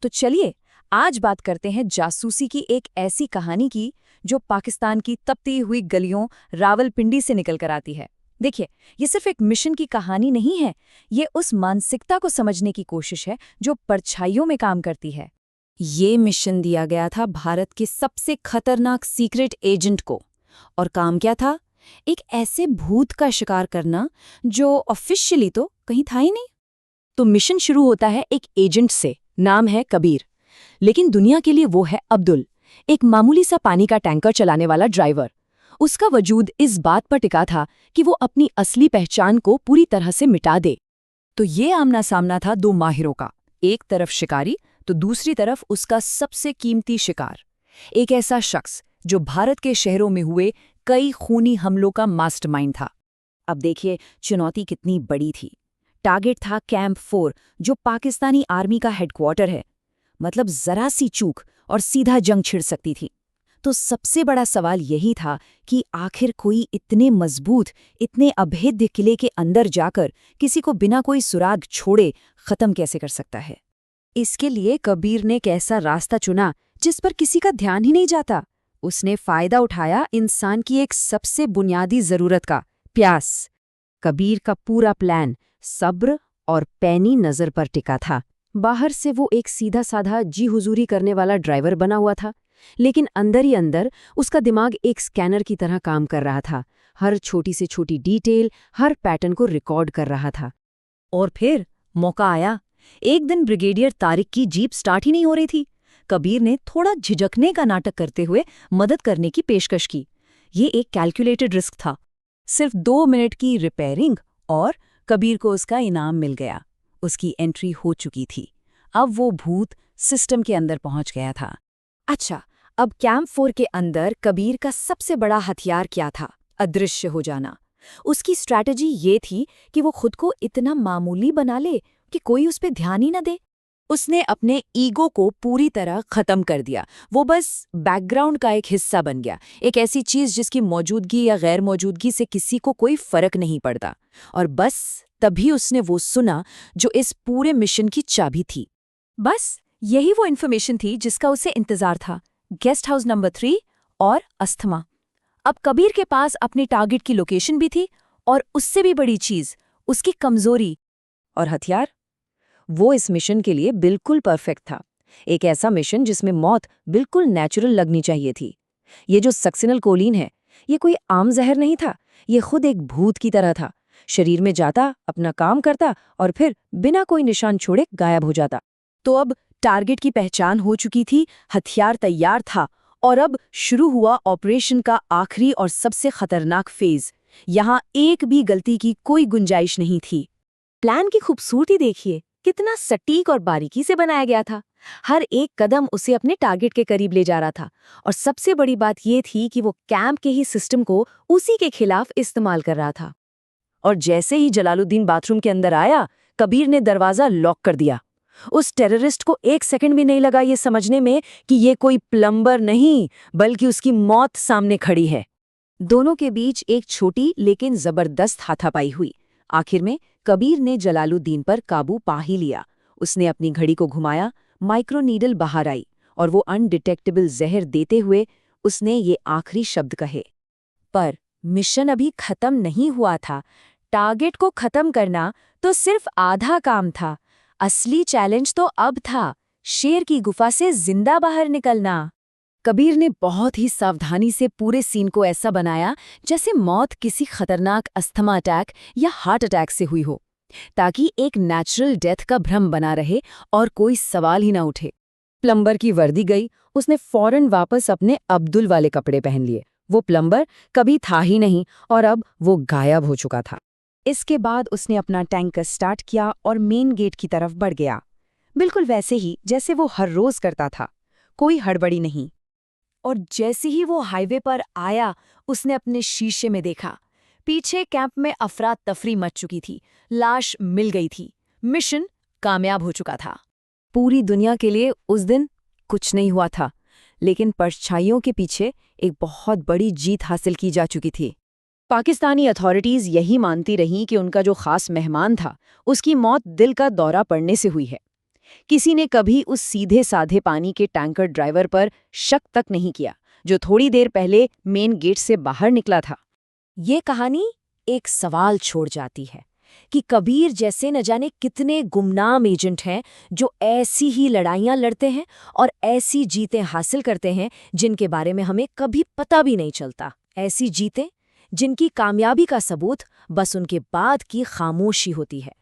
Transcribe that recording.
तो चलिए आज बात करते हैं जासूसी की एक ऐसी कहानी की जो पाकिस्तान की तपती हुई गलियों रावलपिंडी से निकल कर आती है। देखिए, ये सिर्फ एक मिशन की कहानी नहीं है, ये उस मानसिकता को समझने की कोशिश है जो परछाइयों में काम करती है। ये मिशन दिया गया था भारत के सबसे खतरनाक सीक्रेट एजेंट को, और काम क्या था? एक ऐसे भूत का शिकार करना जो ऑफिशियली तो कहीं था ही नहीं। तो मिशन शुरू होता है एक एजेंट से, नाम है कबीर, लेकिन दुनिया के लिए वो है अब्दुल, एक मामूली सा पानी का टैंकर चलाने वाला ड्राइवर। उसका वजूद इस बात पर टिका था कि वो अपनी असली पहचान को पूरी तरह से मिटा दे। तो ये आमना सामना था दो माहिरों का, एक तरफ शिकारी तो दूसरी तरफ उसका सबसे कीमती शिकार, एक ऐसा शख्स जो भारत के शहरों में हुए कई खूनी हमलों का मास्टरमाइंड था। अब देखिए चुनौती कितनी बड़ी थी। टारगेट था कैंप 4, जो पाकिस्तानी आर्मी का हेडक्वार्टर है। मतलब जरा सी चूक और सीधा जंग छिड़ सकती थी। तो सबसे बड़ा सवाल यही था कि आखिर कोई इतने मजबूत, इतने अभेद्य किले के अंदर जाकर किसी को बिना कोई सुराग छोड़े खत्म कैसे कर सकता है। इसके लिए कबीर ने एक ऐसा रास्ता चुना जिस पर किसी का ध्यान ही नहीं जाता। उसने फायदा उठाया इंसान की एक सबसे बुनियादी जरूरत का, प्यास। कबीर का पूरा प्लान सब्र और पैनी नजर पर टिका था। बाहर से वो एक सीधा साधा जी हुजूरी करने वाला ड्राइवर बना हुआ था, लेकिन अंदर ही अंदर उसका दिमाग एक स्कैनर की तरह काम कर रहा था। हर छोटी से छोटी डिटेल, हर पैटर्न को रिकॉर्ड कर रहा था। और फिर मौका आया। एक दिन ब्रिगेडियर तारिक की जीप स्टार्ट ही नहीं हो रही थी। कबीर ने थोड़ा झिझकने का नाटक करते हुए मदद करने की पेशकश की। ये एक कैलकुलेटेड रिस्क था, सिर्फ 2 मिनट की रिपेयरिंग और कबीर को उसका इनाम मिल गया। उसकी एंट्री हो चुकी थी। अब वो भूत सिस्टम के अंदर पहुंच गया था। अच्छा, अब कैंप 4 के अंदर कबीर का सबसे बड़ा हथियार क्या था? अदृश्य हो जाना। उसकी स्ट्रैटेजी ये थी कि वो खुद को इतना मामूली बना ले कि कोई उस पर ध्यान ही न दे। उसने अपने ईगो को पूरी तरह खत्म कर दिया। वो बस बैकग्राउंड का एक हिस्सा बन गया, एक ऐसी चीज जिसकी मौजूदगी या गैर मौजूदगी से किसी को कोई फर्क नहीं पड़ता। और बस तभी उसने वो सुना जो इस पूरे मिशन की चाबी थी। बस यही वो इन्फॉर्मेशन थी जिसका उसे इंतजार था। गेस्ट हाउस नंबर 3 और अस्थमा। अब कबीर के पास अपने टारगेट की लोकेशन भी थी, और उससे भी बड़ी चीज, उसकी कमजोरी और हथियार। वो इस मिशन के लिए बिल्कुल परफेक्ट था। एक ऐसा मिशन जिसमें मौत बिल्कुल नेचुरल लगनी चाहिए थी। ये जो सक्सिनल कोलीन है, ये कोई आम जहर नहीं था। ये खुद एक भूत की तरह था। शरीर में जाता, अपना काम करता और फिर बिना कोई निशान छोड़े गायब हो जाता। तो अब टारगेट की पहचान हो चुकी थी, हथियार तैयार था, और अब शुरू हुआ ऑपरेशन का आखिरी और सबसे खतरनाक फेज। यहाँ एक भी गलती की कोई गुंजाइश नहीं थी। प्लान की खूबसूरती देखिए, कितना सटीक और बारीकी से बनाया गया था। हर एक कदम उसे अपने टारगेट के करीब ले जा रहा था। और सबसे बड़ी बात ये थी कि वो कैंप के ही सिस्टम को उसी के खिलाफ इस्तेमाल कर रहा था। और जैसे ही जलालुद्दीन बाथरूम के अंदर आया, कबीर ने दरवाजा लॉक कर दिया। उस टेररिस्ट को 1 सेकंड भी नहीं लगा ये समझने में कि ये कोई प्लम्बर नहीं, बल्कि उसकी मौत सामने खड़ी है। दोनों के बीच एक छोटी लेकिन जबरदस्त हाथापाई हुई। आखिर में कबीर ने जलालुद्दीन पर काबू पा ही लिया। उसने अपनी घड़ी को घुमाया, माइक्रो नीडल बाहर आई, और वो अनडिटेक्टेबल जहर देते हुए उसने ये आखिरी शब्द कहे। पर मिशन अभी खत्म नहीं हुआ था। टारगेट को खत्म करना तो सिर्फ आधा काम था। असली चैलेंज तो अब था, शेर की गुफा से जिंदा बाहर निकलना। कबीर ने बहुत ही सावधानी से पूरे सीन को ऐसा बनाया जैसे मौत किसी खतरनाक अस्थमा अटैक या हार्ट अटैक से हुई हो, ताकि एक नेचुरल डेथ का भ्रम बना रहे और कोई सवाल ही ना उठे। प्लम्बर की वर्दी गई, उसने फौरन वापस अपने अब्दुल वाले कपड़े पहन लिए। वो प्लम्बर कभी था ही नहीं और अब वो गायब हो चुका था। इसके बाद उसने अपना टैंकर स्टार्ट किया और मेन गेट की तरफ बढ़ गया, बिल्कुल वैसे ही जैसे वो हर रोज करता था। कोई हड़बड़ी नहीं। और जैसे ही वो हाईवे पर आया, उसने अपने शीशे में देखा। पीछे कैंप में अफरा तफरी मच चुकी थी, लाश मिल गई थी, मिशन कामयाब हो चुका था। पूरी दुनिया के लिए उस दिन कुछ नहीं हुआ था, लेकिन परछाइयों के पीछे एक बहुत बड़ी जीत हासिल की जा चुकी थी। पाकिस्तानी अथॉरिटीज यही मानती रहीं कि उनका जो खास मेहमान था, उसकी मौत दिल का दौरा पड़ने से हुई है। किसी ने कभी उस सीधे साधे पानी के टैंकर ड्राइवर पर शक तक नहीं किया, जो थोड़ी देर पहले मेन गेट से बाहर निकला था। ये कहानी एक सवाल छोड़ जाती है कि कबीर जैसे न जाने कितने गुमनाम एजेंट हैं जो ऐसी ही लड़ाइयां लड़ते हैं और ऐसी जीतें हासिल करते हैं जिनके बारे में हमें कभी पता भी नहीं चलता। ऐसी जीतें जिनकी कामयाबी का सबूत बस उनके बाद की खामोशी होती है।